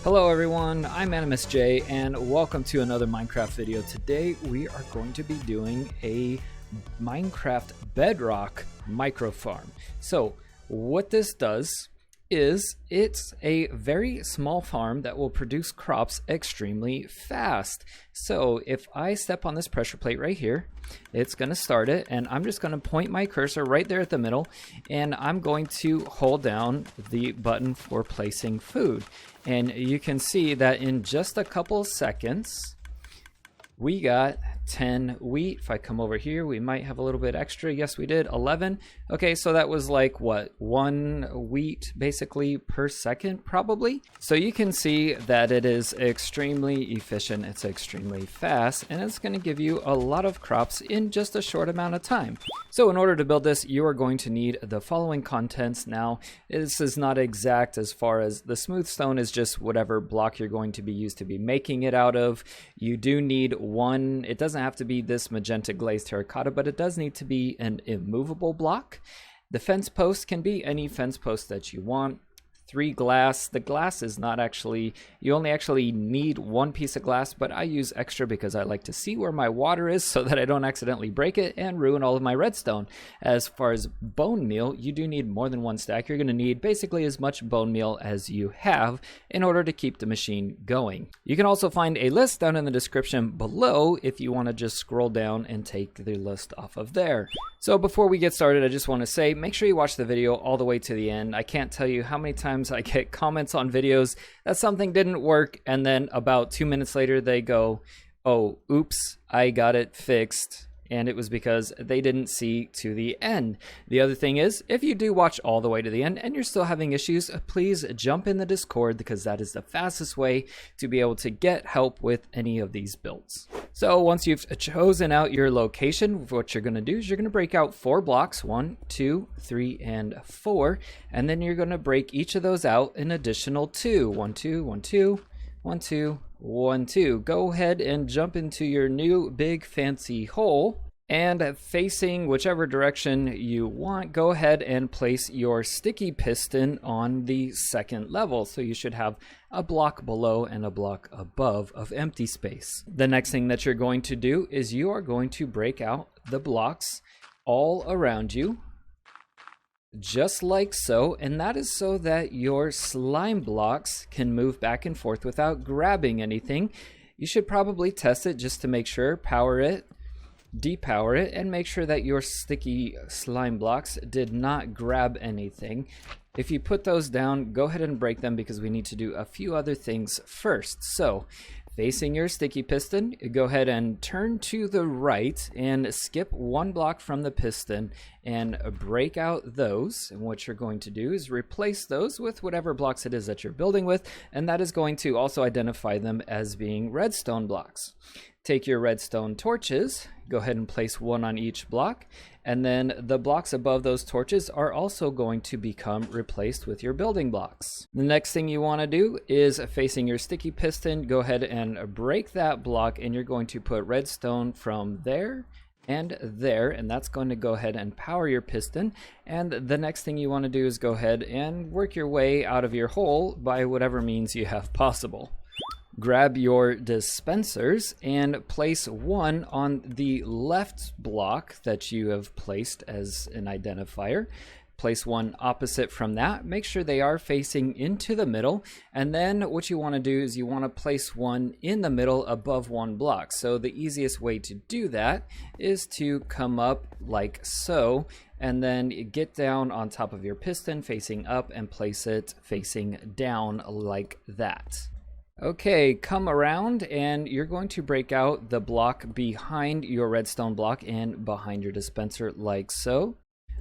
Hello everyone, I'm Animusj and welcome to another Minecraft video. Today we are going to be doing a Minecraft Bedrock micro farm. So what this does is it's a very small farm that will produce crops extremely fast. So if I step on this pressure plate right here, it's going to start it, and I'm just going to point my cursor right there at the middle, and I'm going to hold down the button for placing food. And you can see that in just a couple seconds we got 10 wheat. If I come over here, we might have a little bit extra. Yes, we did 11. Okay, so that was like what, 1 wheat basically per second probably. So you can see that it is extremely efficient, it's extremely fast, and it's going to give you a lot of crops in just a short amount of time. So in order to build this, you are going to need the following contents. Now this is not exact as far as the smooth stone is just whatever block you're going to be used to be making it out of. You do need one, it doesn't have to be this magenta glazed terracotta, but it does need to be an immovable block. The fence post can be any fence post that you want. 3 glass. The glass is not actually, you only actually need 1 piece of glass, but I use extra because I like to see where my water is so that I don't accidentally break it and ruin all of my redstone. As far as bone meal, you do need more than 1 stack. You're going to need basically as much bone meal as you have in order to keep the machine going. You can also find a list down in the description below if you want to just scroll down and take the list off of there. So before we get started, I just want to say, make sure you watch the video all the way to the end. I can't tell you how many times I get comments on videos that something didn't work, and then about 2 minutes later they go, oh, oops, I got it fixed. And it was because they didn't see to the end. The other thing is, if you do watch all the way to the end and you're still having issues, please jump in the Discord, because that is the fastest way to be able to get help with any of these builds. So once you've chosen out your location, what you're going to do is you're going to break out 4 blocks, 1, 2, 3, and 4, and then you're going to break each of those out an additional 2. 1, 2, 1, 2, 1, 2, 1, 2. Go ahead and jump into your new big fancy hole, and facing whichever direction you want, go ahead and place your sticky piston on the 2nd level. So you should have a block below and a block above of empty space. The next thing that you're going to do is you are going to break out the blocks all around you, just like so, and that is so that your slime blocks can move back and forth without grabbing anything. You should probably test it just to make sure, power it, depower it, and make sure that your sticky slime blocks did not grab anything. If you put those down, go ahead and break them, because we need to do a few other things first. So facing your sticky piston, go ahead and turn to the right and skip 1 block from the piston and break out those. And what you're going to do is replace those with whatever blocks it is that you're building with, and that is going to also identify them as being redstone blocks. Take your redstone torches, go ahead and place 1 on each block, and then the blocks above those torches are also going to become replaced with your building blocks. The next thing you want to do is, facing your sticky piston, go ahead and break that block, and you're going to put redstone from there and there, and that's going to go ahead and power your piston. And the next thing you want to do is go ahead and work your way out of your hole by whatever means you have possible. Grab your dispensers and place 1 on the left block that you have placed as an identifier. Place 1 opposite from that. Make sure they are facing into the middle. And then what you want to do is you want to place 1 in the middle above 1 block. So the easiest way to do that is to come up like so, and then get down on top of your piston facing up and place it facing down like that. Okay, come around, and you're going to break out the block behind your redstone block and behind your dispenser like so.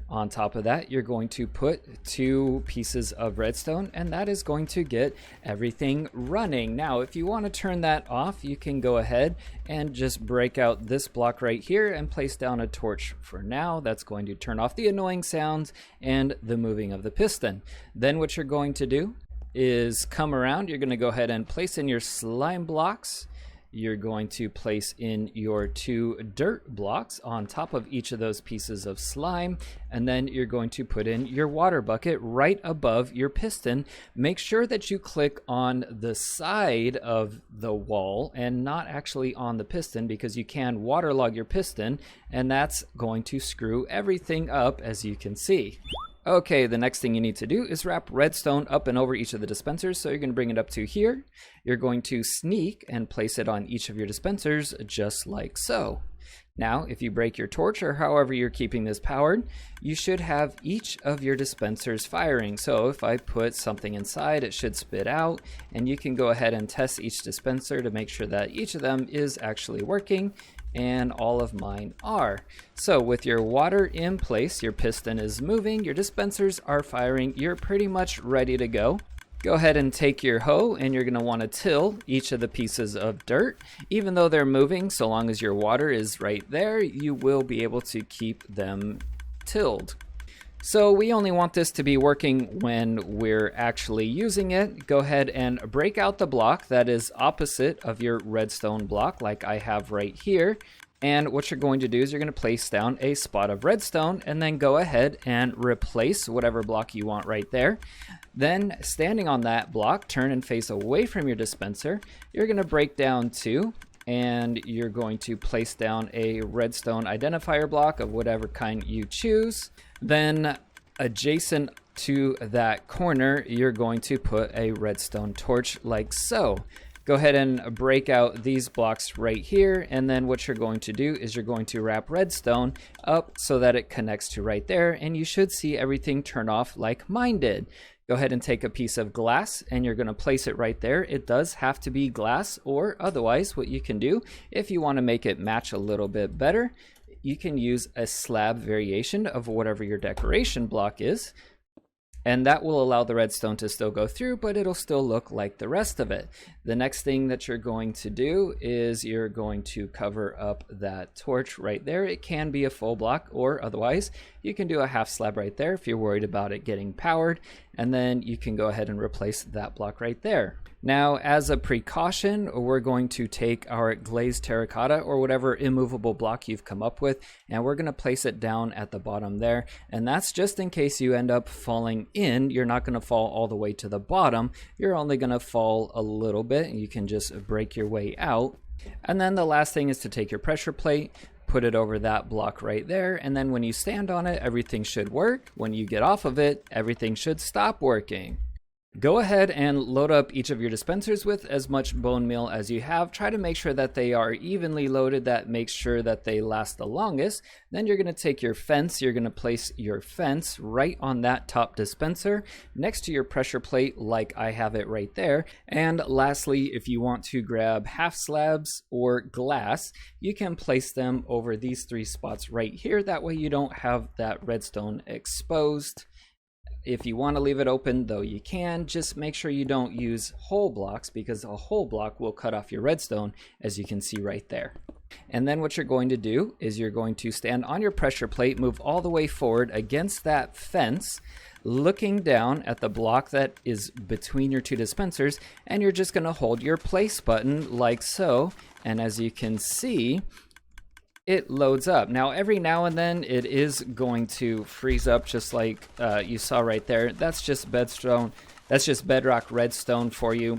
On top of that, you're going to put 2 pieces of redstone, and that is going to get everything running. Now, if you want to turn that off, you can go ahead and just break out this block right here and place down a torch for now. That's going to turn off the annoying sounds and the moving of the piston. Then what you're going to do is come around, you're going to go ahead and place in your slime blocks. you're going to place in your 2 dirt blocks on top of each of those pieces of slime, and then you're going to put in your water bucket right above your piston. Make sure that you click on the side of the wall and not actually on the piston, because you can waterlog your piston, and that's going to screw everything up, as you can see. Okay, the next thing you need to do is wrap redstone up and over each of the dispensers. So you're going to bring it up to here. You're going to sneak and place it on each of your dispensers, just like so. Now, if you break your torch, or however you're keeping this powered, you should have each of your dispensers firing. So if I put something inside, it should spit out, and you can go ahead and test each dispenser to make sure that each of them is actually working. And all of mine are. So with your water in place, your piston is moving, your dispensers are firing, you're pretty much ready to go. Go ahead and take your hoe, and you're going to want to till each of the pieces of dirt. Even though they're moving, so long as your water is right there, you will be able to keep them tilled. So we only want this to be working when we're actually using it. Go ahead and break out the block that is opposite of your redstone block, like I have right here. And what you're going to do is you're going to place down a spot of redstone, and then go ahead and replace whatever block you want right there. Then, standing on that block, turn and face away from your dispenser. You're going to break down 2, and you're going to place down a redstone identifier block of whatever kind you choose. Then, adjacent to that corner, you're going to put a redstone torch like so. Go ahead and break out these blocks right here, and then what you're going to do is you're going to wrap redstone up so that it connects to right there, and you should see everything turn off like mine did. Go ahead and take a piece of glass, and you're going to place it right there. It does have to be glass, or otherwise what you can do, if you want to make it match a little bit better, you can use a slab variation of whatever your decoration block is. And that will allow the redstone to still go through, but it'll still look like the rest of it. The next thing that you're going to do is you're going to cover up that torch right there. It can be a full block, or otherwise you can do a half slab right there if you're worried about it getting powered. And then you can go ahead and replace that block right there. Now, as a precaution, we're going to take our glazed terracotta, or whatever immovable block you've come up with, and we're going to place it down at the bottom there. And that's just in case you end up falling in. You're not going to fall all the way to the bottom. You're only going to fall a little bit, and you can just break your way out. And then the last thing is to take your pressure plate, put it over that block right there, and then when you stand on it, everything should work. When you get off of it, everything should stop working. Go ahead and load up each of your dispensers with as much bone meal as you have. Try to make sure that they are evenly loaded. That makes sure that they last the longest. Then you're going to take your fence. You're going to place your fence right on that top dispenser next to your pressure plate, like I have it right there. And lastly, if you want to grab half slabs or glass, you can place them over these 3 spots right here. That way you don't have that redstone exposed. If you want to leave it open, though, you can. Just make sure you don't use whole blocks, because a whole block will cut off your redstone, as you can see right there. And then what you're going to do is you're going to stand on your pressure plate, move all the way forward against that fence, looking down at the block that is between your 2 dispensers, and you're just going to hold your place button like so. And as you can see, it loads up. Now, every now and then it is going to freeze up, just like you saw right there. That's just bedstone. That's just bedrock redstone for you.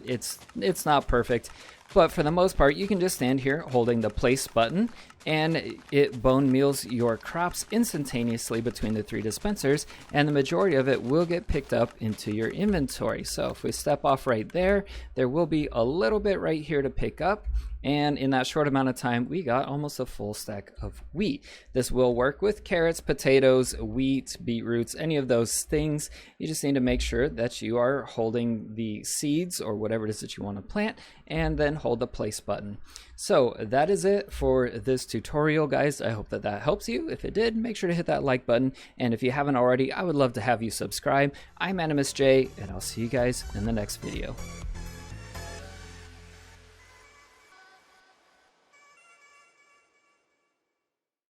It's not perfect, but for the most part, you can just stand here holding the place button, and it bone meals your crops instantaneously between the 3 dispensers, and the majority of it will get picked up into your inventory. So if we step off right there, there will be a little bit right here to pick up. And in that short amount of time, we got almost a full stack of wheat. This will work with carrots, potatoes, wheat, beetroots, any of those things. You just need to make sure that you are holding the seeds or whatever it is that you want to plant, and then hold the place button. So that is it for this tutorial, guys. I hope that that helps you. If it did, make sure to hit that like button. And if you haven't already, I would love to have you subscribe. I'm Animusj, and I'll see you guys in the next video.